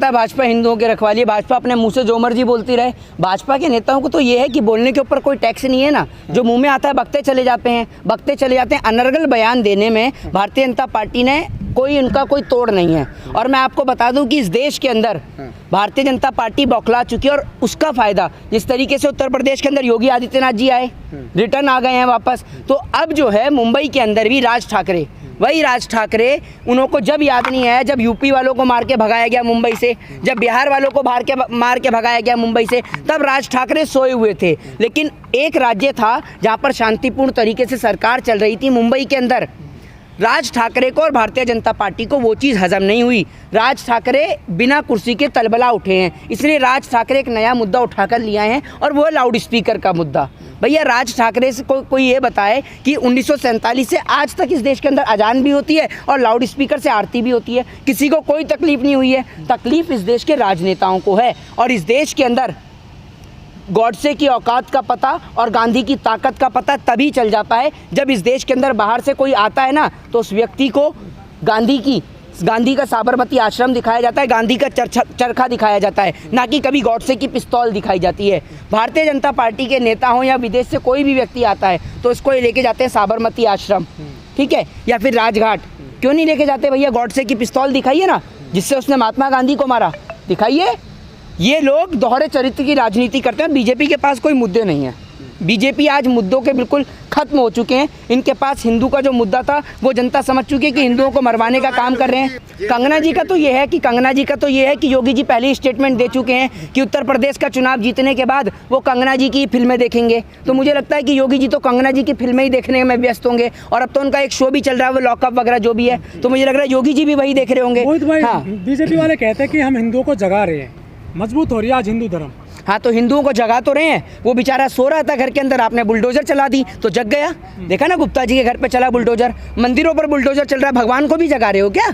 है भाजपा हिंदुओं के रखवाली, भाजपा अपने मुंह से जो मर्जी बोलती रहे। भाजपा के नेताओं को तो ये है कि बोलने के ऊपर कोई टैक्स नहीं है ना, जो मुंह में आता है बकते चले जाते हैं। अनर्गल बयान देने में भारतीय जनता पार्टी ने उनका कोई तोड़ नहीं है। और मैं आपको बता दूं कि इस देश के अंदर भारतीय जनता पार्टी बौखला चुकी है और उसका फायदा जिस तरीके से उत्तर प्रदेश के अंदर योगी आदित्यनाथ जी आए, रिटर्न आ गए हैं वापस, तो अब जो है मुंबई के अंदर भी राज ठाकरे, वही राज ठाकरे, उनको जब याद नहीं है जब यूपी वालों को मार के भगाया गया मुंबई से, जब बिहार वालों को मार के भगाया गया मुंबई से, तब राज ठाकरे सोए हुए थे। लेकिन एक राज्य था जहां पर शांतिपूर्ण तरीके से सरकार चल रही थी, मुंबई के अंदर। राज ठाकरे को और भारतीय जनता पार्टी को वो चीज़ हजम नहीं हुई। राज ठाकरे बिना कुर्सी के तलबला उठे हैं, इसलिए राज ठाकरे एक नया मुद्दा उठाकर लिया है और वो लाउड स्पीकर का मुद्दा। भैया राज ठाकरे से कोई ये बताए कि 1947 से आज तक इस देश के अंदर अजान भी होती है और लाउड स्पीकर से आरती भी होती है, किसी को कोई तकलीफ नहीं हुई है। तकलीफ इस देश के राजनेताओं को है। और इस देश के अंदर गॉडसे की औकात का पता और गांधी की ताकत का पता तभी चल जाता है जब इस देश के अंदर बाहर से कोई आता है ना, तो उस व्यक्ति को गांधी का साबरमती आश्रम दिखाया जाता है, गांधी का चरखा दिखाया जाता है, ना कि कभी गॉडसे की पिस्तौल दिखाई जाती है। भारतीय जनता पार्टी के नेता हों या विदेश से कोई भी व्यक्ति आता है तो इसको लेके जाते हैं साबरमती आश्रम, ठीक है, या फिर राजघाट। क्यों नहीं लेके जाते भैया? गॉडसे की पिस्तौल दिखाइए ना, जिससे उसने महात्मा गांधी को मारा, दिखाइए। ये लोग दोहरे चरित्र की राजनीति करते हैं। बीजेपी के पास कोई मुद्दे नहीं है। बीजेपी आज मुद्दों के बिल्कुल खत्म हो चुके हैं। इनके पास हिंदू का जो मुद्दा था वो जनता समझ चुकी है कि हिंदुओं को मरवाने का काम कर रहे हैं। कंगना जी का तो ये है कि योगी जी पहले ही स्टेटमेंट दे चुके हैं कि उत्तर प्रदेश का चुनाव जीतने के बाद वो कंगना जी की फिल्में देखेंगे। तो मुझे लगता है कि योगी जी तो कंगना जी की फिल्में ही देखने में व्यस्त होंगे। और अब तो उनका एक शो भी चल रहा है, वो लॉकअप वगैरह जो भी है, तो मुझे लग रहा है योगी जी भी वही देख रहे होंगे। हाँ, बीजेपी वाले कहते हैं कि हम हिंदुओं को जगा रहे हैं, मजबूत हो रही है आज हिंदू धर्म। हाँ, तो हिंदुओं को जगा तो रहे हैं। वो बेचारा सो रहा था घर के अंदर, आपने बुलडोजर चला दी तो जग गया। देखा ना, गुप्ता जी के घर पे चला बुलडोजर, मंदिरों पर बुलडोजर चल रहा है। भगवान को भी जगा रहे हो क्या?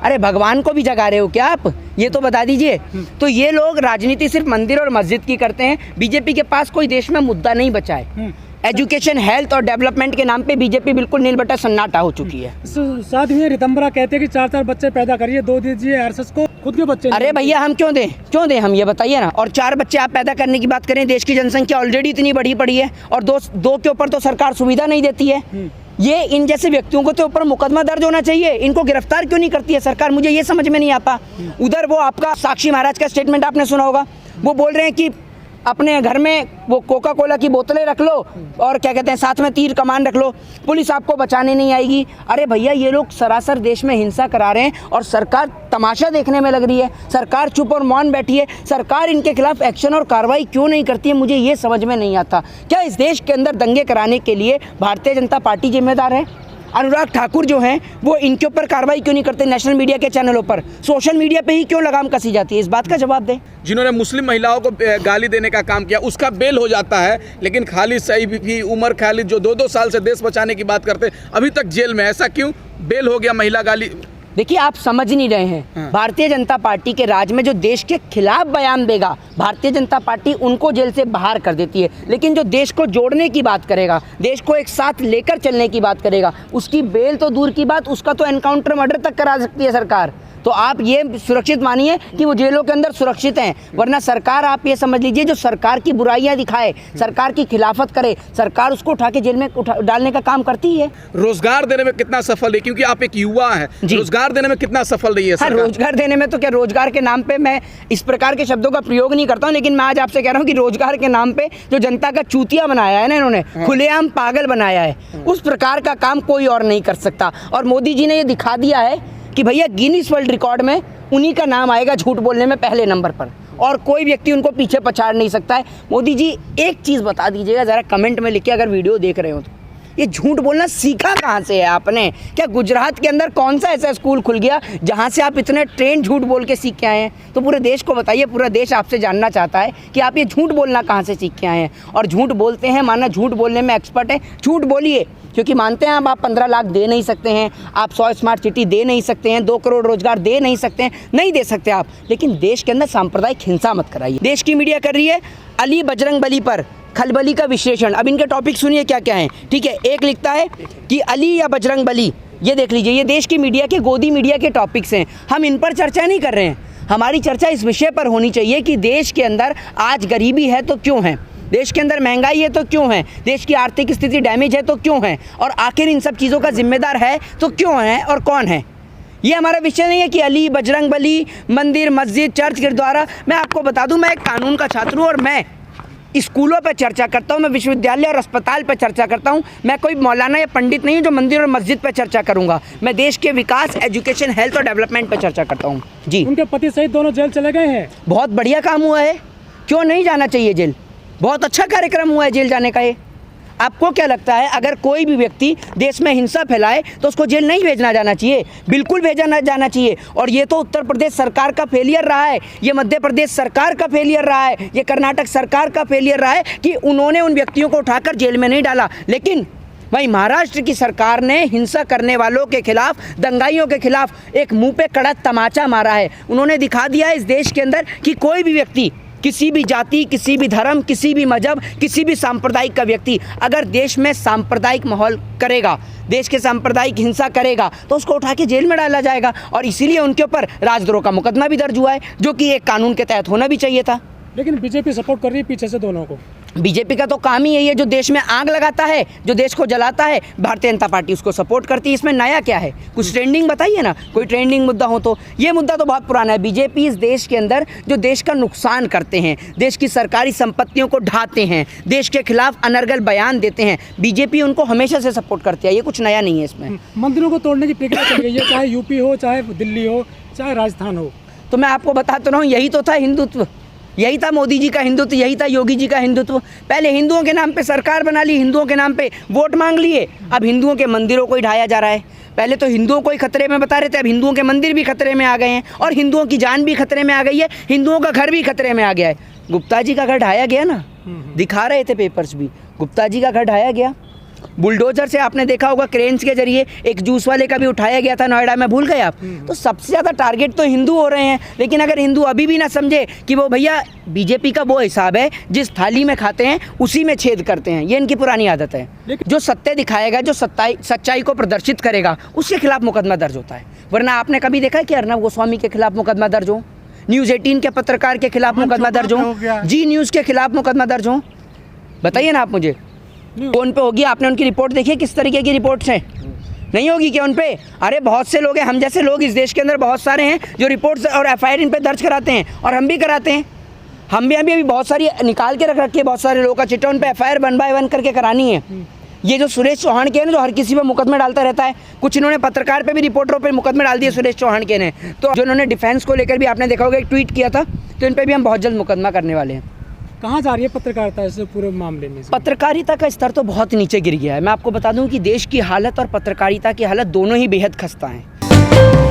अरे भगवान को भी जगा रहे हो क्या आप? ये तो बता दीजिए। तो ये लोग राजनीति सिर्फ मंदिर और मस्जिद की करते हैं। बीजेपी के पास कोई देश में मुद्दा नहीं बचा है। एजुकेशन, हेल्थ और डेवलपमेंट के नाम पे बीजेपी बिल्कुल नील बटा सन्नाटा हो चुकी है। साथ में रितंबरा कहते हैं कि 4 बच्चे पैदा करिए, 2 दीजिए आरएसएस को, खुद के बच्चे। अरे भैया हम क्यों दें हम, ये बताइए ना। और 4 बच्चे आप पैदा करने की बात करें, देश की जनसंख्या ऑलरेडी इतनी बढ़ी पड़ी है और दो के ऊपर तो सरकार सुविधा नहीं देती है। ये इन जैसे व्यक्तियों को तो ऊपर मुकदमा दर्ज होना चाहिए, इनको गिरफ्तार क्यों नहीं करती है सरकार? मुझे ये समझ में नहीं आता। उधर वो आपका साक्षी महाराज का स्टेटमेंट आपने सुना होगा, वो बोल रहे हैं कि अपने घर में वो कोका कोला की बोतलें रख लो और क्या कहते हैं, साथ में तीर कमान रख लो, पुलिस आपको बचाने नहीं आएगी। अरे भैया ये लोग सरासर देश में हिंसा करा रहे हैं और सरकार तमाशा देखने में लग रही है। सरकार चुप और मौन बैठी है। सरकार इनके खिलाफ एक्शन और कार्रवाई क्यों नहीं करती है, मुझे ये समझ में नहीं आता। क्या इस देश के अंदर दंगे कराने के लिए भारतीय जनता पार्टी जिम्मेदार है? अनुराग ठाकुर जो हैं वो इनके ऊपर कार्रवाई क्यों नहीं करते? नेशनल मीडिया के चैनलों पर, सोशल मीडिया पे ही क्यों लगाम कसी जाती है? इस बात का जवाब दें। जिन्होंने मुस्लिम महिलाओं को गाली देने का काम किया उसका बेल हो जाता है, लेकिन खालिद सईद की, उमर खालिद जो 2-2 साल से देश बचाने की बात करते अभी तक जेल में, ऐसा क्यों? बेल हो गया महिला गाली। देखिए आप समझ नहीं रहे हैं। भारतीय जनता पार्टी के राज में जो देश के खिलाफ बयान देगा, भारतीय जनता पार्टी उनको जेल से बाहर कर देती है। लेकिन जो देश को जोड़ने की बात करेगा, देश को एक साथ लेकर चलने की बात करेगा, उसकी बेल तो दूर की बात, उसका तो एनकाउंटर, मर्डर तक करा सकती है सरकार। तो आप ये सुरक्षित मानिए कि वो जेलों के अंदर सुरक्षित हैं। वरना सरकार, आप ये समझ लीजिए, जो सरकार की बुराइयां दिखाए, सरकार की खिलाफत करे, सरकार उसको उठा के जेल में डालने का काम करती है। रोजगार देने में कितना सफल है, क्योंकि आप एक युवा हैं, रोजगार देने में कितना सफल रही है सरकार? हाँ, रोजगार देने में तो क्या, रोजगार के नाम पे मैं इस प्रकार के शब्दों का प्रयोग नहीं करता हूँ, लेकिन मैं आज आपसे कह रहा हूँ कि रोजगार के नाम पे जो जनता का चूतिया बनाया है ना इन्होंने, खुलेआम पागल बनाया है, उस प्रकार का काम कोई और नहीं कर सकता। और मोदी जी ने ये दिखा दिया है कि भैया गिनीज वर्ल्ड रिकॉर्ड में उन्हीं का नाम आएगा झूठ बोलने में पहले नंबर पर, और कोई व्यक्ति उनको पीछे पछाड़ नहीं सकता है। मोदी जी एक चीज़ बता दीजिएगा ज़रा कमेंट में लिखिए, अगर वीडियो देख रहे हो तो, ये झूठ बोलना सीखा कहाँ से है आपने? क्या गुजरात के अंदर कौन सा ऐसा स्कूल खुल गया जहाँ से आप इतने ट्रेंड झूठ बोल के सीख के आए हैं? तो पूरे देश को बताइए, पूरा देश आपसे जानना चाहता है कि आप ये झूठ बोलना कहाँ से सीख के आए हैं। और झूठ बोलते हैं, माना झूठ बोलने में एक्सपर्ट है, झूठ बोलिए, क्योंकि मानते हैं आप 15 लाख दे नहीं सकते हैं, आप 100 स्मार्ट सिटी दे नहीं सकते हैं, 2 करोड़ रोजगार दे नहीं सकते हैं, नहीं दे सकते आप, लेकिन देश के अंदर सांप्रदायिक हिंसा मत कराइए। देश की मीडिया कर रही है अली बजरंग बली पर खलबली का विश्लेषण। अब इनके टॉपिक सुनिए क्या क्या हैं, ठीक है। एक लिखता है कि अली या बजरंग बली, ये देख लीजिए, ये देश की मीडिया के, गोदी मीडिया के टॉपिक्स हैं। हम इन पर चर्चा नहीं कर रहे हैं, हमारी चर्चा इस विषय पर होनी चाहिए कि देश के अंदर आज गरीबी है तो क्यों है, देश के अंदर महंगाई है तो क्यों है, देश की आर्थिक स्थिति डैमेज है तो क्यों है, और आखिर इन सब चीज़ों का जिम्मेदार है तो क्यों है और कौन है। ये हमारा विषय नहीं है कि अली, बजरंग बली, मंदिर, मस्जिद, चर्च, गुरुद्वारा। मैं आपको बता दूं, मैं एक कानून का छात्र हूँ और मैं स्कूलों पर चर्चा करता हूँ, मैं विश्वविद्यालय और अस्पताल पर चर्चा करता हूँ। मैं कोई मौलाना या पंडित नहीं हूँ जो मंदिर और मस्जिद पर चर्चा करूँगा। मैं देश के विकास, एजुकेशन, हेल्थ और डेवलपमेंट पर चर्चा करता हूँ। जी, उनके पति सहित दोनों जेल चले गए हैं। बहुत बढ़िया काम हुआ है, क्यों नहीं जाना चाहिए जेल। बहुत अच्छा कार्यक्रम हुआ है जेल जाने का। ये आपको क्या लगता है, अगर कोई भी व्यक्ति देश में हिंसा फैलाए तो उसको जेल नहीं भेजना जाना चाहिए? बिल्कुल भेजा ना जाना चाहिए। और ये तो उत्तर प्रदेश सरकार का फेलियर रहा है, ये मध्य प्रदेश सरकार का फेलियर रहा है, ये कर्नाटक सरकार का फेलियर रहा है कि उन्होंने उन व्यक्तियों को उठाकर जेल में नहीं डाला। लेकिन वहीं महाराष्ट्र की सरकार ने हिंसा करने वालों के खिलाफ, दंगाइयों के खिलाफ एक मुंह पे कड़ा तमाचा मारा है। उन्होंने दिखा दिया है इस देश के अंदर कि कोई भी व्यक्ति, किसी भी जाति, किसी भी धर्म, किसी भी मजहब, किसी भी सांप्रदायिक का व्यक्ति अगर देश में सांप्रदायिक माहौल करेगा, देश के सांप्रदायिक हिंसा करेगा, तो उसको उठा के जेल में डाला जाएगा। और इसीलिए उनके ऊपर राजद्रोह का मुकदमा भी दर्ज हुआ है, जो कि एक कानून के तहत होना भी चाहिए था। लेकिन बीजेपी सपोर्ट कर रही है पीछे से दोनों को। बीजेपी का तो काम ही यही है, जो देश में आग लगाता है, जो देश को जलाता है, भारतीय जनता पार्टी उसको सपोर्ट करती है। इसमें नया क्या है? कुछ ट्रेंडिंग बताइए ना, कोई ट्रेंडिंग मुद्दा हो तो। ये मुद्दा तो बहुत पुराना है। बीजेपी इस देश के अंदर जो देश का नुकसान करते हैं, देश की सरकारी संपत्तियों को ढाते हैं, देश के खिलाफ अनर्गल बयान देते हैं, बीजेपी उनको हमेशा से सपोर्ट करती है। ये कुछ नया नहीं है इसमें। मंदिरों को तोड़ने की प्रक्रिया चल गई है, चाहे यूपी हो, चाहे दिल्ली हो, चाहे राजस्थान हो। तो मैं आपको बताता रहा हूँ, यही तो था हिंदुत्व, यही था मोदी जी का हिंदुत्व, यही था योगी जी का हिंदुत्व। पहले हिंदुओं के नाम पे सरकार बना ली, हिंदुओं के नाम पे वोट मांग लिए, अब हिंदुओं के मंदिरों को ही ढाया जा रहा है। पहले तो हिंदुओं को ही खतरे में बता रहे थे, अब हिंदुओं के मंदिर भी खतरे में आ गए हैं और हिंदुओं की जान भी खतरे में आ गई है, हिंदुओं का घर भी खतरे में आ गया है। गुप्ता जी का घर ढाया गया ना, दिखा रहे थे पेपर्स भी, गुप्ता जी का घर ढाया गया। बुलडोजर से आपने देखा होगा, क्रेन्स के जरिए एक जूस वाले का भी उठाया गया था नोएडा में, भूल गए आप? तो सबसे ज़्यादा टारगेट तो हिंदू हो रहे हैं। लेकिन अगर हिंदू अभी भी ना समझे कि वो भैया बीजेपी का वो हिसाब है, जिस थाली में खाते हैं उसी में छेद करते हैं, ये इनकी पुरानी आदत है। जो सत्य दिखाएगा, जो सच्चाई को प्रदर्शित करेगा, उसके खिलाफ मुकदमा दर्ज होता है। वरना आपने कभी देखा है कि अर्नब गोस्वामी के खिलाफ मुकदमा दर्ज हो, न्यूज़ 18 के पत्रकार के खिलाफ मुकदमा दर्ज हो, जी न्यूज़ के खिलाफ मुकदमा दर्ज हो? बताइए ना आप मुझे, कौन पे होगी? आपने उनकी रिपोर्ट देखी है? किस तरीके की रिपोर्ट्स हैं? नहीं होगी क्या उन पे? अरे बहुत से लोग हैं, हम जैसे लोग इस देश के अंदर बहुत सारे हैं जो रिपोर्ट्स और एफआईआर इन पे दर्ज कराते हैं, और हम भी कराते हैं। हम भी अभी बहुत सारी निकाल के रख रखी है, बहुत सारे लोगों का चिट्ठा, उन पे एफआईआर 1 by 1 करके करानी है। ये जो सुरेश चौहान के है ना, जो हर किसी पे मुकदमे डालता रहता है, कुछ इन्होंने पत्रकार पे भी, रिपोर्टरों पे मुकदमे डाल दिए सुरेश चौहान के ने। तो जो इन्होंने डिफेंस को लेकर भी आपने देखा होगा एक ट्वीट किया था, तो इन पर भी हम बहुत जल्द मुकदमा करने वाले हैं। कहाँ जा रही है पत्रकारिता इस पूरे मामले में? पत्रकारिता का स्तर तो बहुत नीचे गिर गया है। मैं आपको बता दूं कि देश की हालत और पत्रकारिता की हालत दोनों ही बेहद खस्ता हैं।